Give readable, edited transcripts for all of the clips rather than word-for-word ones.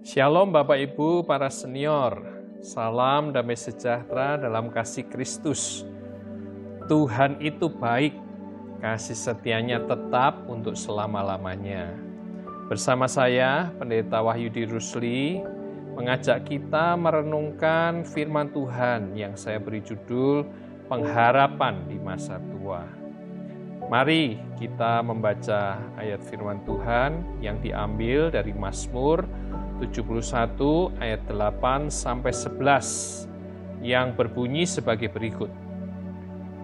Shalom Bapak Ibu para senior, salam damai sejahtera dalam kasih Kristus. Tuhan itu baik, kasih setianya tetap untuk selama-lamanya. Bersama saya, Pendeta Wahyudi Rusli, mengajak kita merenungkan firman Tuhan yang saya beri judul Pengharapan di Masa Tua. Mari kita membaca ayat firman Tuhan yang diambil dari Mazmur 71 ayat 8 sampai 11 yang berbunyi sebagai berikut.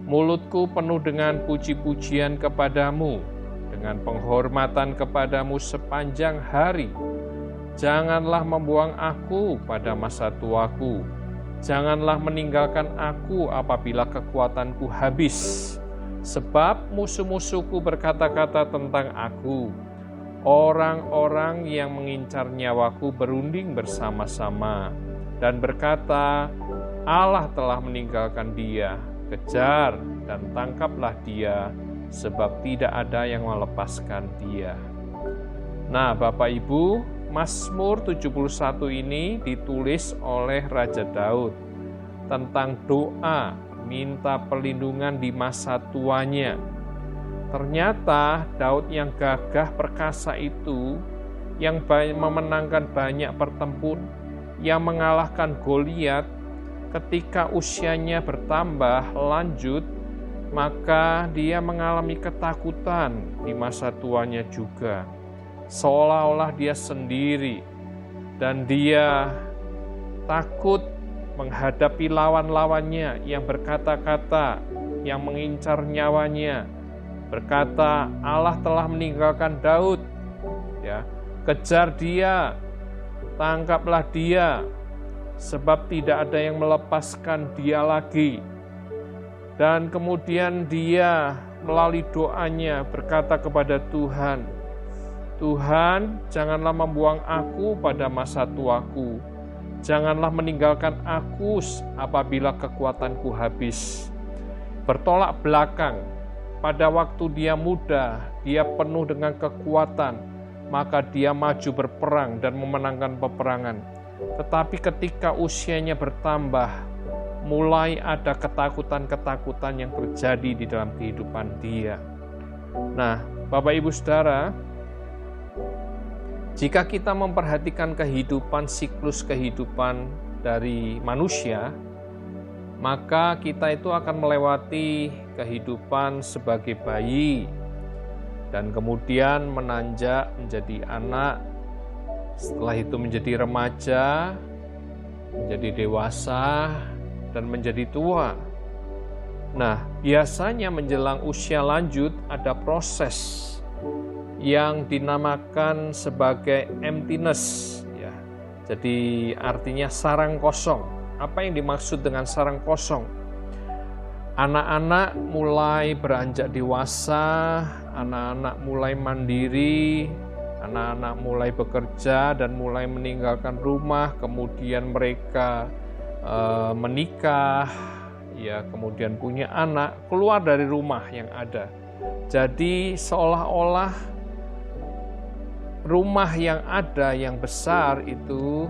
Mulutku penuh dengan puji-pujian kepadamu, dengan penghormatan kepadamu sepanjang hari. Janganlah membuang aku pada masa tuaku. Janganlah meninggalkan aku apabila kekuatanku habis. Sebab musuh-musuhku berkata-kata tentang aku. Orang-orang yang mengincar nyawaku berunding bersama-sama dan berkata, Allah telah meninggalkan dia, kejar dan tangkaplah dia, sebab tidak ada yang melepaskan dia. Nah, Bapak Ibu, Mazmur 71 ini ditulis oleh Raja Daud tentang doa minta perlindungan di masa tuanya. Ternyata Daud yang gagah perkasa itu, yang memenangkan banyak pertempuran, yang mengalahkan Goliat, ketika usianya bertambah lanjut, maka dia mengalami ketakutan di masa tuanya juga. Seolah-olah dia sendiri, dan dia takut menghadapi lawan-lawannya yang berkata-kata, yang mengincar nyawanya, berkata, Allah telah meninggalkan Daud, ya, kejar dia, tangkaplah dia, sebab tidak ada yang melepaskan dia lagi. Dan kemudian dia melalui doanya berkata kepada Tuhan, Tuhan, janganlah membuang aku pada masa tuaku, janganlah meninggalkan aku apabila kekuatanku habis. Bertolak belakang. Pada waktu dia muda, dia penuh dengan kekuatan, maka dia maju berperang dan memenangkan peperangan. Tetapi ketika usianya bertambah, mulai ada ketakutan-ketakutan yang terjadi di dalam kehidupan dia. Nah, Bapak Ibu Saudara, jika kita memperhatikan kehidupan, siklus kehidupan dari manusia, maka kita itu akan melewati kehidupan sebagai bayi dan kemudian menanjak menjadi anak, setelah itu menjadi remaja, menjadi dewasa, dan menjadi tua. Nah, biasanya menjelang usia lanjut ada proses yang dinamakan sebagai emptiness, ya. Jadi artinya sarang kosong. Apa yang dimaksud dengan sarang kosong? Anak-anak mulai beranjak dewasa, anak-anak mulai mandiri, anak-anak mulai bekerja dan mulai meninggalkan rumah, kemudian mereka menikah, ya, kemudian punya anak, keluar dari rumah yang ada. Jadi seolah-olah rumah yang ada yang besar itu,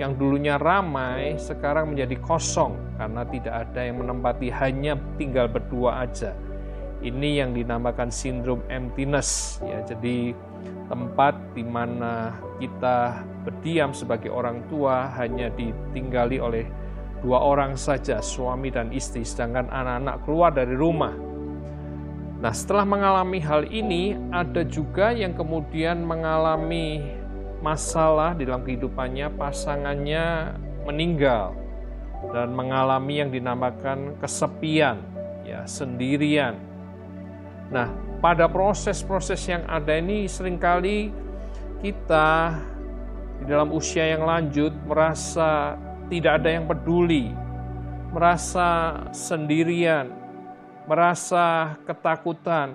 yang dulunya ramai, sekarang menjadi kosong karena tidak ada yang menempati, hanya tinggal berdua aja. Ini yang dinamakan sindrom emptiness, ya. Jadi tempat di mana kita berdiam sebagai orang tua hanya ditinggali oleh dua orang saja, suami dan istri, sedangkan anak-anak keluar dari rumah. Nah, setelah mengalami hal ini, ada juga yang kemudian mengalami masalah di dalam kehidupannya, pasangannya meninggal dan mengalami yang dinamakan kesepian, ya, sendirian. Nah, pada proses-proses yang ada ini seringkali kita di dalam usia yang lanjut merasa tidak ada yang peduli, merasa sendirian, merasa ketakutan,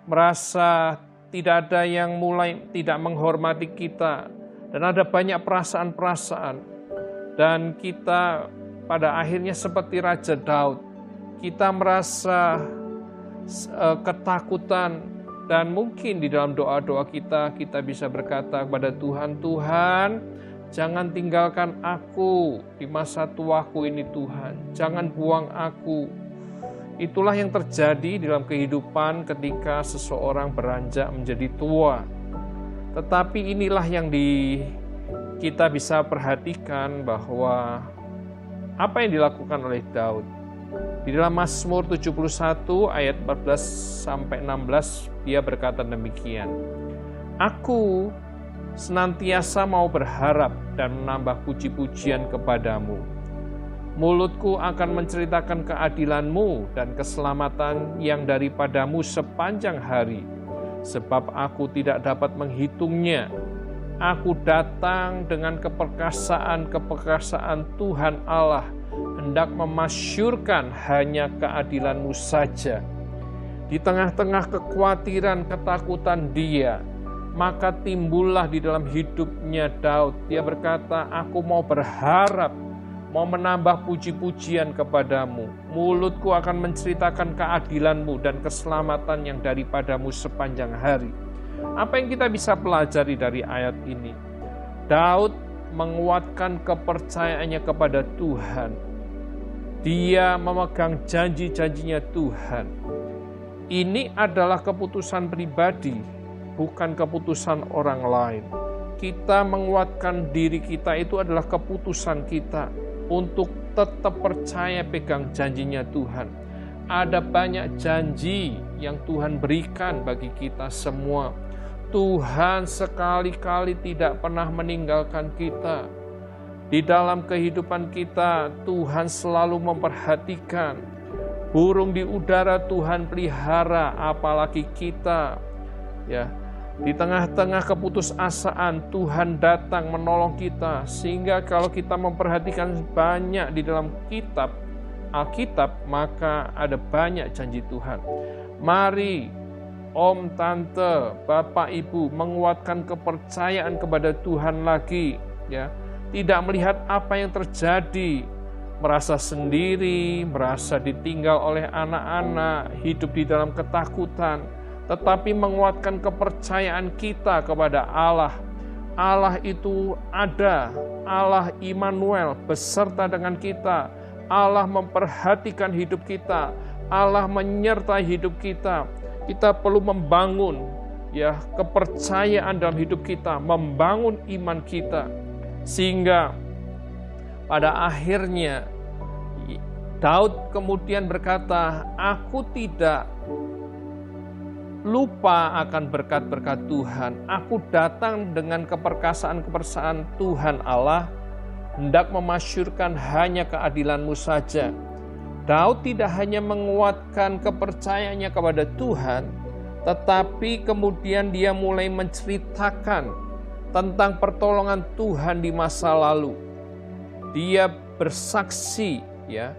merasa tidak ada yang mulai tidak menghormati kita, dan ada banyak perasaan-perasaan. Dan kita pada akhirnya seperti Raja Daud, kita merasa ketakutan, Dan mungkin di dalam doa-doa kita bisa berkata kepada Tuhan, Tuhan, jangan tinggalkan aku di masa tuaku ini Tuhan. Jangan buang aku. Itulah yang terjadi dalam kehidupan ketika seseorang beranjak menjadi tua. Tetapi inilah yang kita bisa perhatikan bahwa apa yang dilakukan oleh Daud. Di dalam Mazmur 71 ayat 14-16 dia berkata demikian. Aku senantiasa mau berharap dan menambah puji-pujian kepadamu. Mulutku akan menceritakan keadilanmu dan keselamatan yang daripadamu sepanjang hari, sebab aku tidak dapat menghitungnya. Aku datang dengan keperkasaan Tuhan Allah, hendak memasyurkan hanya keadilanmu saja. Di tengah-tengah kekhawatiran, ketakutan dia, maka timbullah di dalam hidupnya Daud. Dia berkata, aku mau berharap, mau menambah puji-pujian kepadamu. Mulutku akan menceritakan keadilanmu dan keselamatan yang daripadamu sepanjang hari. Apa yang kita bisa pelajari dari ayat ini? Daud menguatkan kepercayaannya kepada Tuhan. Dia memegang janji-janjinya Tuhan. Ini adalah keputusan pribadi, bukan keputusan orang lain. Kita menguatkan diri kita itu adalah keputusan kita untuk tetap percaya pegang janjinya Tuhan. Ada banyak janji yang Tuhan berikan bagi kita semua. Tuhan sekali-kali tidak pernah meninggalkan kita. Di dalam kehidupan kita, Tuhan selalu memperhatikan. Burung di udara Tuhan pelihara, apalagi kita. Ya, di tengah-tengah keputusasaan, Tuhan datang menolong kita. Sehingga kalau kita memperhatikan banyak di dalam kitab Alkitab, maka ada banyak janji Tuhan. Mari Om, Tante, Bapak, Ibu menguatkan kepercayaan kepada Tuhan lagi, ya. Tidak melihat apa yang terjadi, merasa sendiri, merasa ditinggal oleh anak-anak, hidup di dalam ketakutan, tetapi menguatkan kepercayaan kita kepada Allah. Allah itu ada, Allah Immanuel beserta dengan kita. Allah memperhatikan hidup kita, Allah menyertai hidup kita. Kita perlu membangun kepercayaan dalam hidup kita, membangun iman kita, sehingga pada akhirnya Daud kemudian berkata, aku tidak lupa akan berkat-berkat Tuhan. Aku datang dengan keperkasaan Tuhan Allah, hendak memasyurkan hanya keadilanmu saja. Daud tidak hanya menguatkan kepercayaannya kepada Tuhan, tetapi kemudian dia mulai menceritakan tentang pertolongan Tuhan di masa lalu. Dia bersaksi, ya.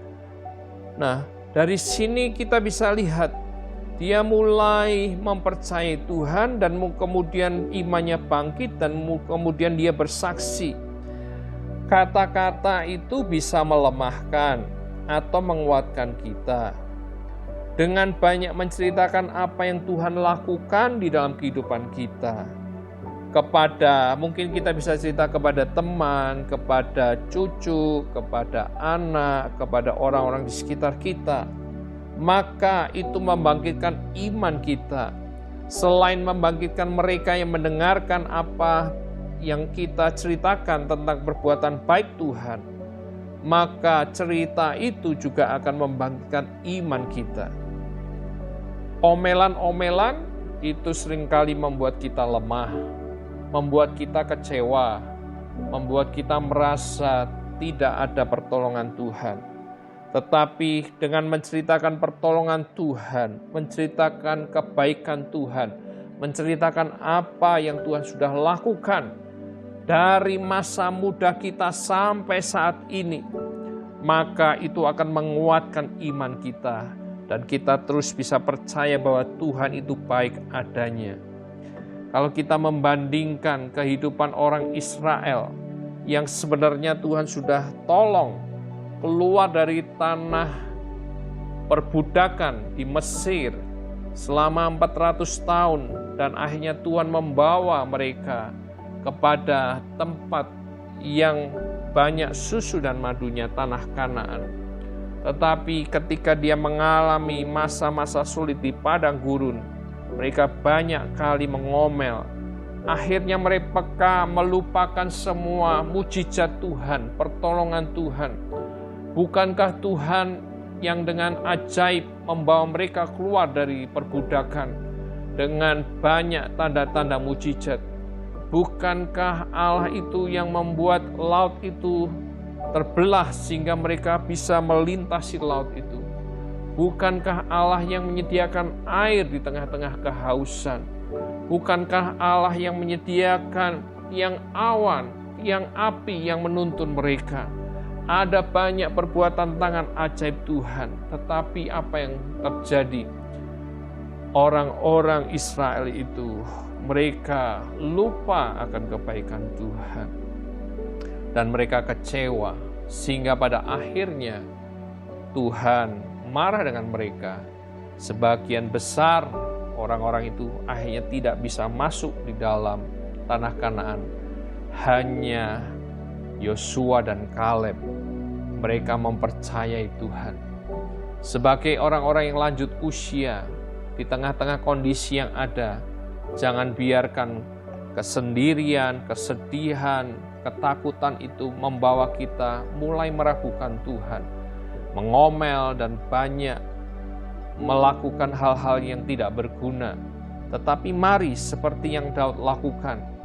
Nah, dari sini kita bisa lihat dia mulai mempercayai Tuhan dan kemudian imannya bangkit dan kemudian dia bersaksi. Kata-kata itu bisa melemahkan atau menguatkan kita. Dengan banyak menceritakan apa yang Tuhan lakukan di dalam kehidupan kita. Mungkin kita bisa cerita kepada teman, kepada cucu, kepada anak, kepada orang-orang di sekitar kita. Maka itu membangkitkan iman kita. Selain membangkitkan mereka yang mendengarkan apa yang kita ceritakan tentang perbuatan baik Tuhan, maka cerita itu juga akan membangkitkan iman kita. Omelan-omelan itu seringkali membuat kita lemah, membuat kita kecewa, membuat kita merasa tidak ada pertolongan Tuhan. Tetapi dengan menceritakan pertolongan Tuhan, menceritakan kebaikan Tuhan, menceritakan apa yang Tuhan sudah lakukan dari masa muda kita sampai saat ini, maka itu akan menguatkan iman kita dan kita terus bisa percaya bahwa Tuhan itu baik adanya. Kalau kita membandingkan kehidupan orang Israel yang sebenarnya Tuhan sudah tolong keluar dari tanah perbudakan di Mesir selama 400 tahun, dan akhirnya Tuhan membawa mereka kepada tempat yang banyak susu dan madunya, tanah Kanaan. Tetapi ketika dia mengalami masa-masa sulit di padang gurun, mereka banyak kali mengomel. Akhirnya mereka melupakan semua mujizat Tuhan, pertolongan Tuhan. Bukankah Tuhan yang dengan ajaib membawa mereka keluar dari perbudakan dengan banyak tanda-tanda mujizat? Bukankah Allah itu yang membuat laut itu terbelah sehingga mereka bisa melintasi laut itu? Bukankah Allah yang menyediakan air di tengah-tengah kehausan? Bukankah Allah yang menyediakan tiang awan, tiang api yang menuntun mereka? Ada banyak perbuatan tangan ajaib Tuhan, tetapi apa yang terjadi? Orang-orang Israel itu, mereka lupa akan kebaikan Tuhan. Dan mereka kecewa, sehingga pada akhirnya Tuhan marah dengan mereka. Sebagian besar orang-orang itu akhirnya tidak bisa masuk di dalam tanah Kanaan. Hanya Yosua dan Kaleb, mereka mempercayai Tuhan. Sebagai orang-orang yang lanjut usia, di tengah-tengah kondisi yang ada, jangan biarkan kesendirian, kesedihan, ketakutan itu membawa kita mulai meragukan Tuhan, mengomel dan banyak melakukan hal-hal yang tidak berguna. Tetapi mari seperti yang Daud lakukan.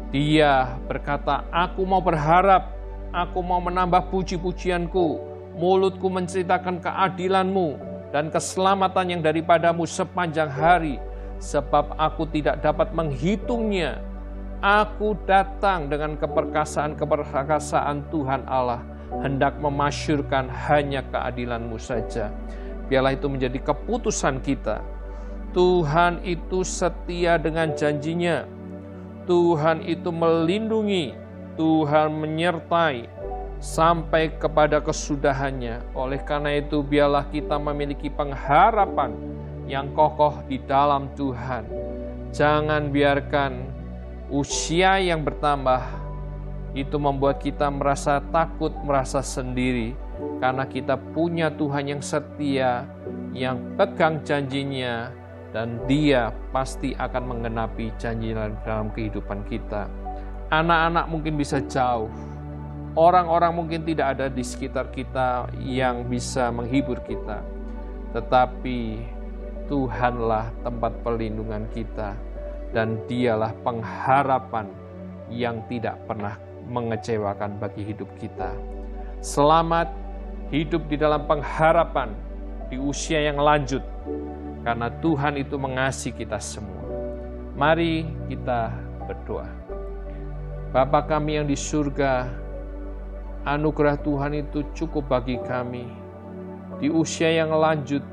Dia berkata, aku mau berharap, aku mau menambah puji-pujianku, mulutku menceritakan keadilanmu dan keselamatan yang daripadamu sepanjang hari, sebab aku tidak dapat menghitungnya. Aku datang dengan keperkasaan Tuhan Allah, hendak memasyurkan hanya keadilanmu saja. Biarlah itu menjadi keputusan kita. Tuhan itu setia dengan janjinya. Tuhan itu melindungi, Tuhan menyertai sampai kepada kesudahannya. Oleh karena itu, biarlah kita memiliki pengharapan yang kokoh di dalam Tuhan. Jangan biarkan usia yang bertambah itu membuat kita merasa takut, merasa sendiri. Karena kita punya Tuhan yang setia, yang pegang janjinya, dan Dia pasti akan menggenapi janjinya dalam kehidupan kita. Anak-anak mungkin bisa jauh, orang-orang mungkin tidak ada di sekitar kita yang bisa menghibur kita, tetapi Tuhanlah tempat perlindungan kita, dan Dialah pengharapan yang tidak pernah mengecewakan bagi hidup kita. Selamat hidup di dalam pengharapan di usia yang lanjut, karena Tuhan itu mengasihi kita semua. Mari kita berdoa. Bapa kami yang di surga, anugerah Tuhan itu cukup bagi kami. Di usia yang lanjut,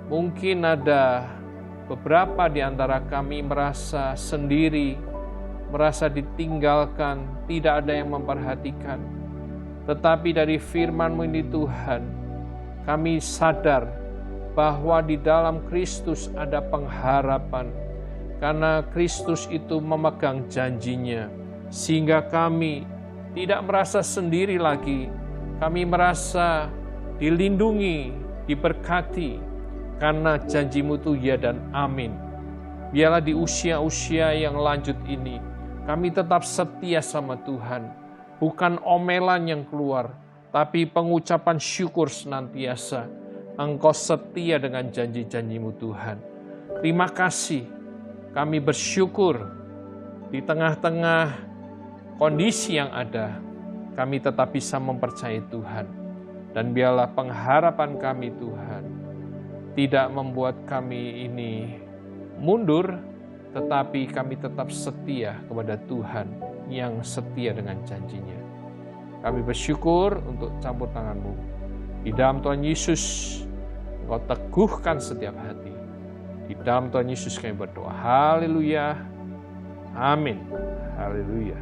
mungkin ada beberapa di antara kami merasa sendiri, merasa ditinggalkan, tidak ada yang memperhatikan. Tetapi dari firman-Mu ini Tuhan, kami sadar bahwa di dalam Kristus ada pengharapan. Karena Kristus itu memegang janjinya, sehingga kami tidak merasa sendiri lagi. Kami merasa dilindungi, diberkati, karena janji-Mu itu ya dan amin. Biarlah di usia-usia yang lanjut ini, kami tetap setia sama Tuhan. Bukan omelan yang keluar, tapi pengucapan syukur senantiasa. Engkau setia dengan janji-janji-Mu Tuhan. Terima kasih, kami bersyukur di tengah-tengah kondisi yang ada, kami tetap bisa mempercayai Tuhan. Dan biarlah pengharapan kami Tuhan tidak membuat kami ini mundur, tetapi kami tetap setia kepada Tuhan yang setia dengan janjinya. Kami bersyukur untuk campur tangan-Mu. Di dalam Tuhan Yesus, Engkau teguhkan setiap hati. Di dalam Tuhan Yesus kami berdoa. Haleluya. Amin. Haleluya.